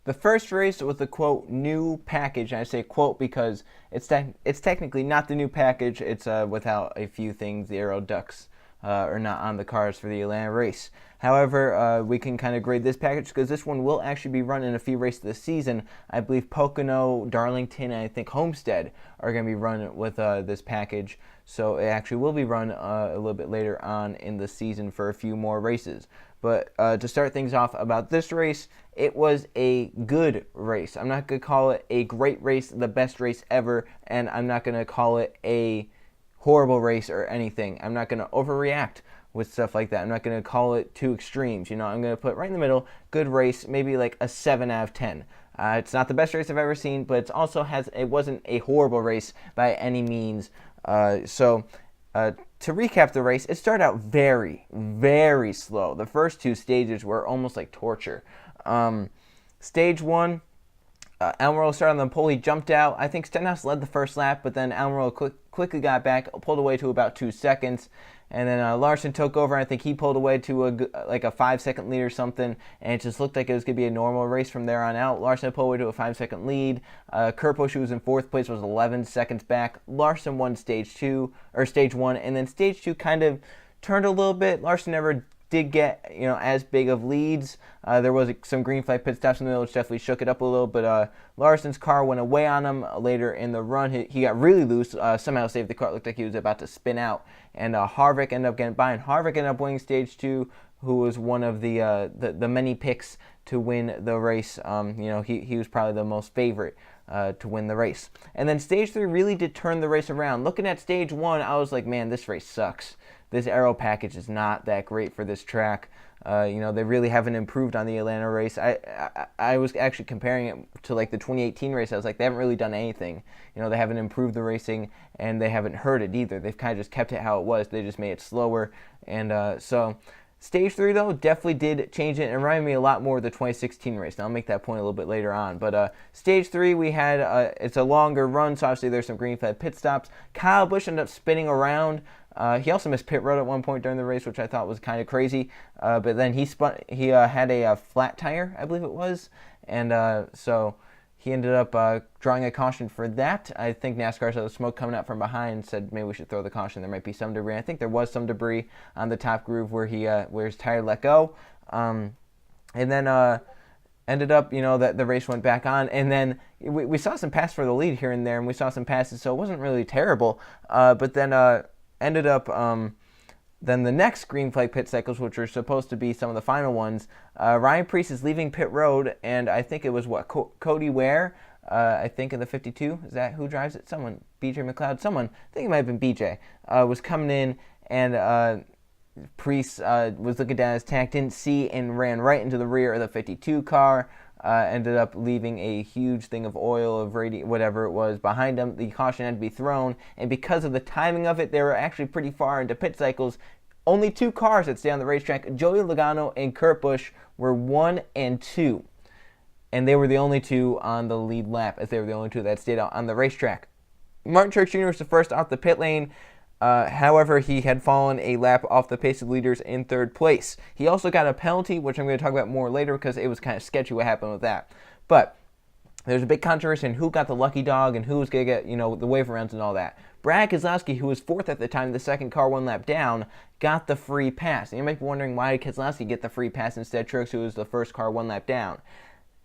The first race was the quote new package. And I say quote because it's technically not the new package. It's without a few things. The aero ducts are not on the cars for the Atlanta race. However, we can kind of grade this package because this one will actually be run in a few races this season. I believe Pocono, Darlington, and I think Homestead are going to be run with this package. So it actually will be run a little bit later on in the season for a few more races. But to start things off about this race, it was a good race. I'm not going to call it a great race, the best race ever, and I'm not going to call it a horrible race or anything. I'm not going to overreact with stuff like that. I'm not going to call it two extremes. I'm going to put right in the middle, good race, maybe like a 7 out of 10. It's not the best race I've ever seen, but it wasn't a horrible race by any means. To recap the race, it started out very, very slow. The first two stages were almost like torture. Stage one, Almirola started on the pole. He jumped out. I think Stenhouse led the first lap, but then Almirola quickly got back, pulled away to about 2 seconds. And then Larson took over. I think he pulled away to a 5-second lead or something, and it just looked like it was going to be a normal race from there on out. Larson pulled away to a 5-second lead. Kurt Busch, who was in fourth place, was 11 seconds back. Larson won stage one, and then stage two kind of turned a little bit. Larson never did get as big of leads. There was some green flag pit stops in the middle, which definitely shook it up a little. But Larson's car went away on him later in the run. He got really loose. Somehow saved the car. It looked like he was about to spin out. And Harvick ended up getting by, and Harvick ended up winning stage two, who was one of the many picks to win the race. He was probably the most favorite to win the race. And then stage three really did turn the race around. Looking at stage one, I was like, man, this race sucks. This aero package is not that great for this track. They really haven't improved on the Atlanta race. I was actually comparing it to like the 2018 race. I was like, they haven't really done anything. They haven't improved the racing, and they haven't hurt it either. They've kind of just kept it how it was. They just made it slower. And so stage three, though, definitely did change it and reminded me a lot more of the 2016 race. Now, I'll make that point a little bit later on. But stage three, we had, it's a longer run, so obviously there's some green flag pit stops. Kyle Busch ended up spinning around. He also missed pit road at one point during the race, which I thought was kind of crazy. But then he had a flat tire, I believe it was. And so he ended up drawing a caution for that. I think NASCAR saw the smoke coming out from behind and said maybe we should throw the caution. There might be some debris. I think there was some debris on the top groove where his tire let go. And then ended up, that the race went back on. And then we saw some pass for the lead here and there, and we saw some passes, so it wasn't really terrible. But then ended up then the next green flag pit cycles, which were supposed to be some of the final ones, Ryan Preece is leaving pit road, and I think it was Cody Ware, I think in the 52. Is that who drives it? Someone, BJ McLeod, someone, I think it might have been BJ, was coming in, and Preece was looking down his tank, didn't see, and ran right into the rear of the 52 car. Ended up leaving a huge thing of oil, of whatever it was, behind him. The caution had to be thrown, and because of the timing of it, they were actually pretty far into pit cycles. Only two cars that stayed on the racetrack, Joey Logano and Kurt Busch, were 1 and 2. And they were the only two on the lead lap, as they were the only two that stayed out on the racetrack. Martin Truex Jr. was the first off the pit lane. However, he had fallen a lap off the pace of leaders in third place. He also got a penalty, which I'm going to talk about more later because it was kind of sketchy what happened with that. But there's a big controversy in who got the lucky dog and who was going to get, the wave arounds and all that. Brad Keselowski, who was fourth at the time, the second car one lap down, got the free pass. And you might be wondering, why did Keselowski get the free pass instead of Truex, who was the first car one lap down?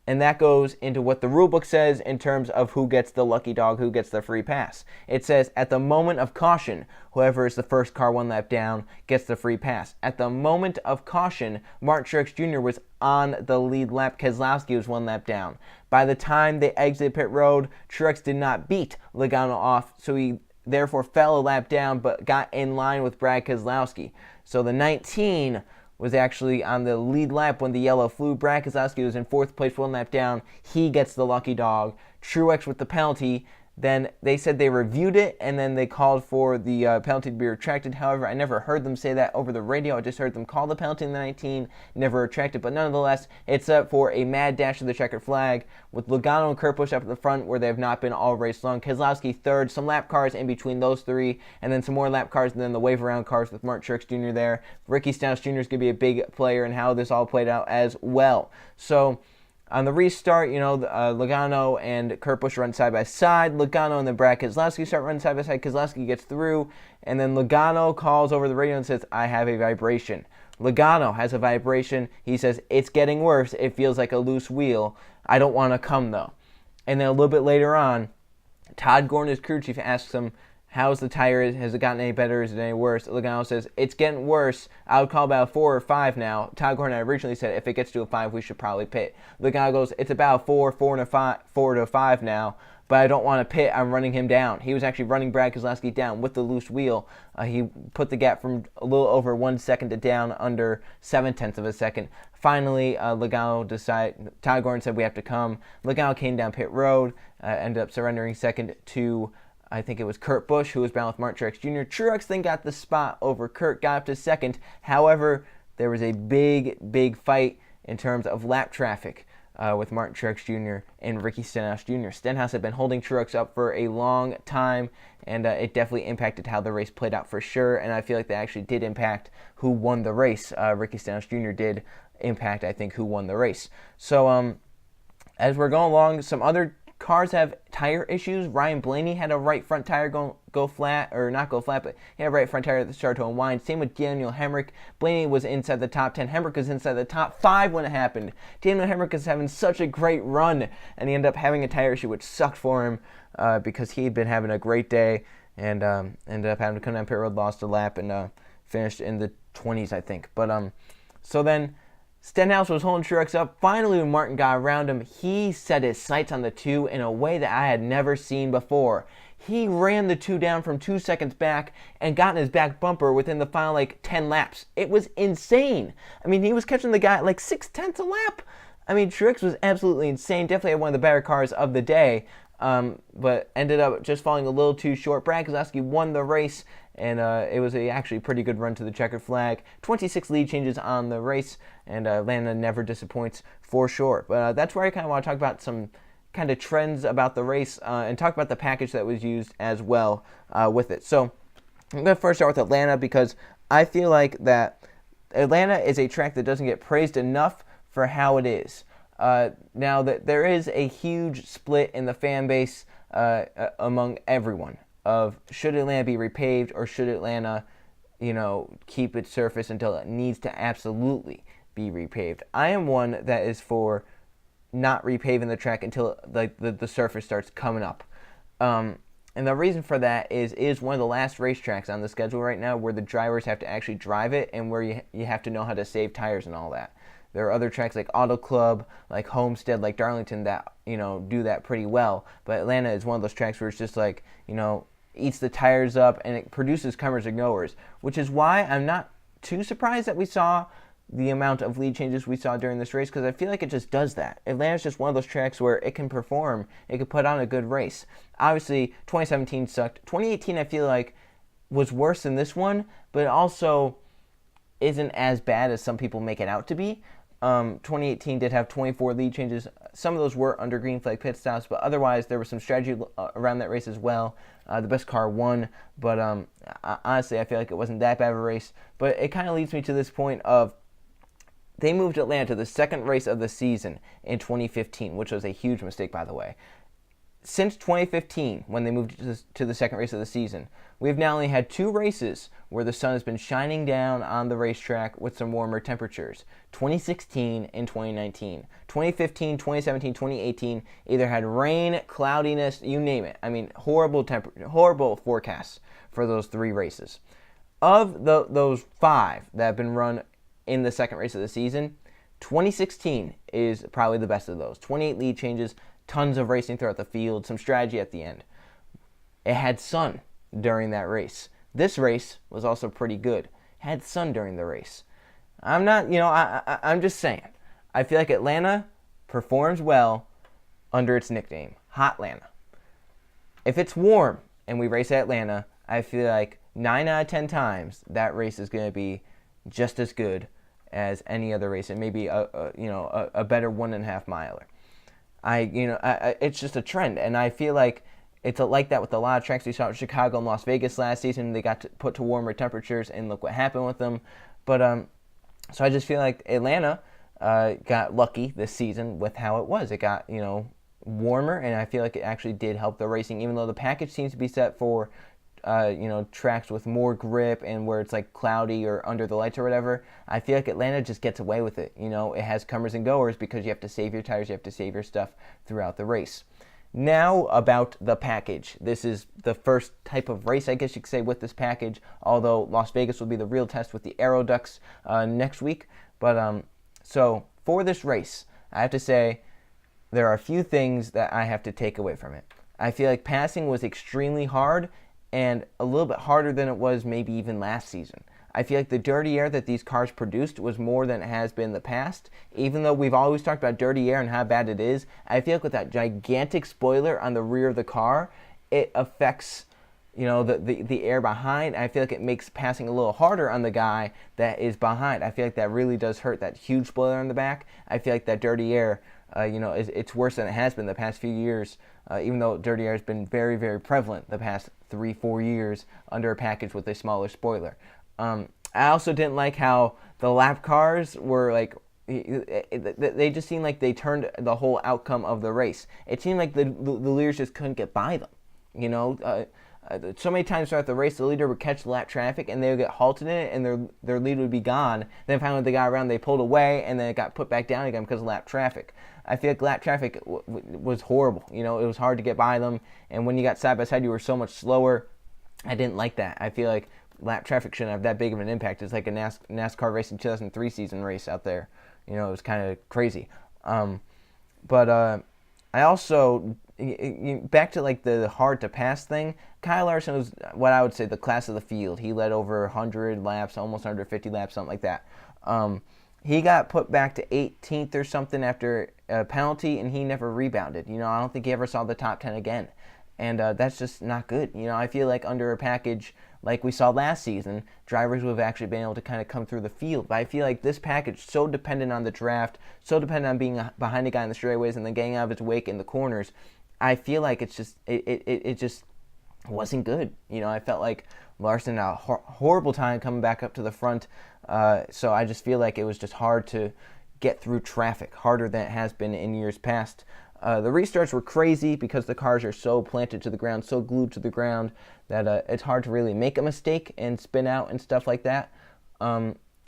And that goes into what the rulebook says in terms of who gets the lucky dog, who gets the free pass. It says, at the moment of caution, whoever is the first car one lap down gets the free pass. At the moment of caution, Martin Truex Jr. was on the lead lap. Keselowski was 1 lap down. By the time they exited pit road, Truex did not beat Logano off, so he therefore fell a lap down but got in line with Brad Keselowski. So the 19 was actually on the lead lap when the yellow flew. Brad Keselowski was in fourth place, 1 lap down. He gets the lucky dog. Truex with the penalty. Then they said they reviewed it, and then they called for the penalty to be retracted. However, I never heard them say that over the radio. I just heard them call the penalty in the 19, never retracted. But nonetheless, it's up for a mad dash to the checkered flag with Logano and Kurt Busch up at the front where they have not been all race long. Keselowski third, some lap cars in between those three, and then some more lap cars, and then the wave around cars with Martin Truex Jr. there. Ricky Stenhouse Jr. is going to be a big player in how this all played out as well. So On the restart, Logano and Kurt Busch run side by side. Logano and then Brad Keselowski start running side by side. Keselowski gets through, and then Logano calls over the radio and says, "I have a vibration." Logano has a vibration. He says, "It's getting worse. It feels like a loose wheel. I don't want to come, though." And then a little bit later on, Todd Gordon, his crew chief, asks him, "How's the tire? Has it gotten any better? Is it any worse?" Logano says, "It's getting worse. I would call about a 4 or 5 now." Todd Gordon had originally said, "If it gets to a 5, we should probably pit." Logano goes, "It's about 4 to a 5 now, but I don't want to pit. I'm running him down." He was actually running Brad Keselowski down with the loose wheel. He put the gap from a little over 1 second to down under 7/10 of a second. Finally, Todd Gordon said, "We have to come." Logano came down pit road, ended up surrendering second to, I think it was Kurt Busch, who was bound with Martin Truex Jr. Truex then got the spot over Kurt, got up to second. However, there was a big fight in terms of lap traffic with Martin Truex Jr. and Ricky Stenhouse Jr. Stenhouse had been holding Truex up for a long time, and it definitely impacted how the race played out for sure, and I feel like that actually did impact who won the race. Ricky Stenhouse Jr. did impact, I think, who won the race. So as we're going along, some other cars have tire issues. Ryan Blaney had a right front tire go flat, or not go flat, but he had a right front tire that started to unwind. Same with Daniel Hemrick. Blaney was inside the top 10. Hemrick was inside the top 5 when it happened. Daniel Hemrick is having such a great run, and he ended up having a tire issue, which sucked for him because he had been having a great day, and ended up having to come down pit road, lost a lap, and finished in the 20s, I think. But so then Stenhouse was holding Truex up. Finally, when Martin got around him, he set his sights on the 2 in a way that I had never seen before. He ran the 2 down from 2 seconds back and got in his back bumper within the final 10 laps. It was insane. I mean, he was catching the guy at 6/10 a lap. I mean, Truex was absolutely insane. Definitely had one of the better cars of the day, but ended up just falling a little too short. Brad Keselowski won the race, and it was actually pretty good run to the checkered flag. 26 lead changes on the race, and Atlanta never disappoints for sure. But that's where I kind of want to talk about some kind of trends about the race and talk about the package that was used as well with it. So I'm going to first start with Atlanta because I feel like that Atlanta is a track that doesn't get praised enough for how it is. Now that there is a huge split in the fan base among everyone of should Atlanta be repaved or should Atlanta, keep its surface until it needs to absolutely be repaved. I am one that is for not repaving the track until the surface starts coming up. And the reason for that is one of the last racetracks on the schedule right now where the drivers have to actually drive it and where you have to know how to save tires and all that. There are other tracks like Auto Club, like Homestead, like Darlington that, do that pretty well. But Atlanta is one of those tracks where it's just eats the tires up and it produces comers and goers, which is why I'm not too surprised that we saw the amount of lead changes we saw during this race, because I feel like it just does that. Atlanta's just one of those tracks where it can perform, it can put on a good race. Obviously, 2017 sucked. 2018, I feel like, was worse than this one, but it also isn't as bad as some people make it out to be. 2018 did have 24 lead changes. Some of those were under green flag pit stops, but otherwise there was some strategy around that race as well. The best car won, but honestly, I feel like it wasn't that bad of a race. But it kind of leads me to this point of they moved Atlanta to the second race of the season in 2015, which was a huge mistake, by the way. Since 2015, when they moved to the second race of the season, we've now only had 2 races where the sun has been shining down on the racetrack with some warmer temperatures. 2016 and 2019. 2015, 2017, 2018 either had rain, cloudiness, you name it. I mean, horrible forecasts for those 3 races. Of those 5 that have been run in the second race of the season, 2016 is probably the best of those. 28 lead changes, tons of racing throughout the field, some strategy at the end. It had sun during that race. This race was also pretty good. It had sun during the race. I'm not, I'm just saying. I feel like Atlanta performs well under its nickname, Hotlanta. If it's warm and we race at Atlanta, I feel like 9 out of 10 times that race is going to be just as good as any other race, and maybe a better 1.5 miler. It's just a trend, and I feel like it's like that with a lot of tracks. We saw at Chicago and Las Vegas last season. They got put to warmer temperatures, and look what happened with them. But so I just feel like Atlanta got lucky this season with how it was. It got, warmer, and I feel like it actually did help the racing, even though the package seems to be set for tracks with more grip and where it's like cloudy or under the lights or whatever. I feel like Atlanta just gets away with it. It has comers and goers because you have to save your tires, you have to save your stuff throughout the race. Now about the package. This is the first type of race, I guess you could say, with this package, although Las Vegas will be the real test with the Aero Ducks next week. But so for this race, I have to say there are a few things that I have to take away from it. I feel like passing was extremely hard and a little bit harder than it was maybe even last season. I feel like the dirty air that these cars produced was more than it has been in the past. Even though we've always talked about dirty air and how bad it is, I feel like with that gigantic spoiler on the rear of the car, it affects the air behind. I feel like it makes passing a little harder on the guy that is behind. I feel like that really does hurt, that huge spoiler on the back. I feel like that dirty air, it's worse than it has been the past few years, even though dirty air has been very, very prevalent the past 3-4 years under a package with a smaller spoiler. I also didn't like how the lap cars were like, they just seemed like they turned the whole outcome of the race. It seemed like the leaders just couldn't get by them. So many times throughout the race, the leader would catch the lap traffic and they would get halted in it, and their lead would be gone. Then finally, when they got around, they pulled away, and then it got put back down again because of lap traffic. I feel like lap traffic was horrible. It was hard to get by them, and when you got side by side, you were so much slower. I didn't like that. I feel like lap traffic shouldn't have that big of an impact. It's like a NASCAR Racing 2003 season race out there. It was kind of crazy. But I also, back to like the hard to pass thing, Kyle Larson was what I would say the class of the field. He led over 100 laps, almost 150 laps, something like that. He got put back to 18th or something after a penalty, and he never rebounded. I don't think he ever saw the top 10 again. And that's just not good. I feel like under a package like we saw last season, drivers would have actually been able to kind of come through the field. But I feel like this package, so dependent on the draft, so dependent on being behind a guy in the straightaways and then getting out of his wake in the corners, I feel like it's just it just wasn't good. I felt like Larson had a horrible time coming back up to the front. So I just feel like it was just hard to get through traffic, harder than it has been in years past. The restarts were crazy because the cars are so planted to the ground, so glued to the ground, that it's hard to really make a mistake and spin out and stuff like that.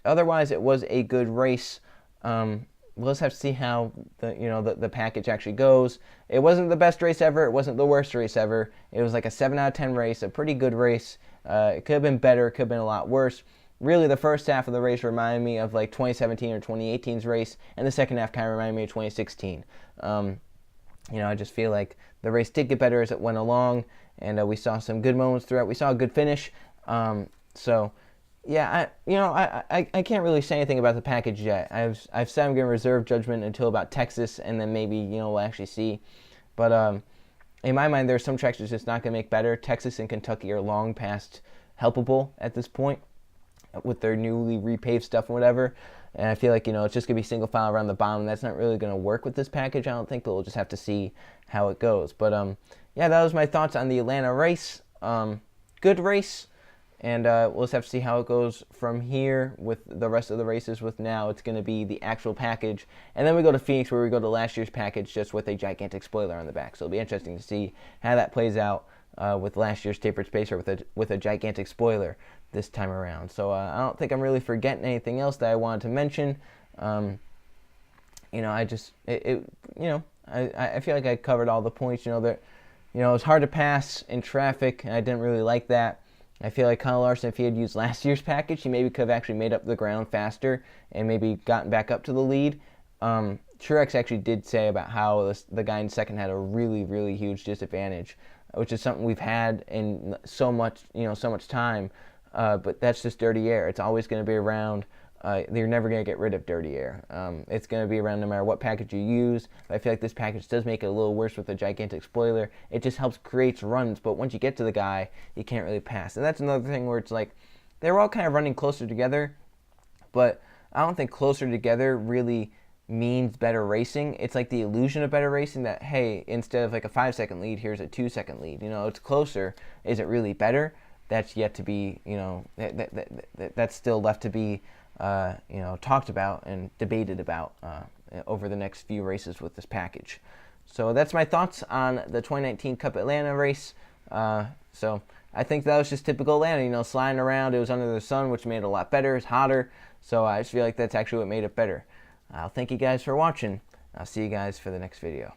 Otherwise, it was a good race. We'll just have to see how the package actually goes. It wasn't the best race ever. It wasn't the worst race ever. It was like a 7 out of 10 race, a pretty good race. It could have been better. It could have been a lot worse. Really, the first half of the race reminded me of like 2017 or 2018's race, and the second half kind of reminded me of 2016. I just feel like the race did get better as it went along, and we saw some good moments throughout. We saw a good finish. So, yeah, I can't really say anything about the package yet. I've said I'm going to reserve judgment until about Texas, and then maybe we'll actually see. But in my mind, there are some tracks that's just not going to make better. Texas and Kentucky are long past helpable at this point with their newly repaved stuff and whatever. And I feel like, it's just going to be single file around the bottom. That's not really going to work with this package, I don't think, but we'll just have to see how it goes. But, yeah, that was my thoughts on the Atlanta race. Good race, and we'll just have to see how it goes from here with the rest of the races. With now, it's going to be the actual package. And then we go to Phoenix, where we go to last year's package just with a gigantic spoiler on the back. So it'll be interesting to see how that plays out with last year's tapered spacer with a gigantic spoiler this time around. So I don't think I'm really forgetting anything else that I wanted to mention. I feel like I covered all the points. It was hard to pass in traffic, and I didn't really like that. I feel like Kyle Larson, if he had used last year's package, he maybe could have actually made up the ground faster and maybe gotten back up to the lead. Truex actually did say about how the guy in second had a really, really huge disadvantage, which is something we've had in so much time. But that's just dirty air. It's always going to be around. You're never going to get rid of dirty air. It's going to be around no matter what package you use. I feel like this package does make it a little worse with a gigantic spoiler. It just helps create runs, but once you get to the guy, you can't really pass. And that's another thing where it's like they're all kind of running closer together, but I don't think closer together really means better racing. It's like the illusion of better racing that, hey, instead of like a 5-second lead, here's a 2-second lead. It's closer. Is it really better? That's yet to be, that's still left to be talked about and debated about over the next few races with this package. So that's my thoughts on the 2019 Cup Atlanta race. So I think that was just typical Atlanta, sliding around. It was under the sun, which made it a lot better. It's hotter. So I just feel like that's actually what made it better. I'll thank you guys for watching. I'll see you guys for the next video.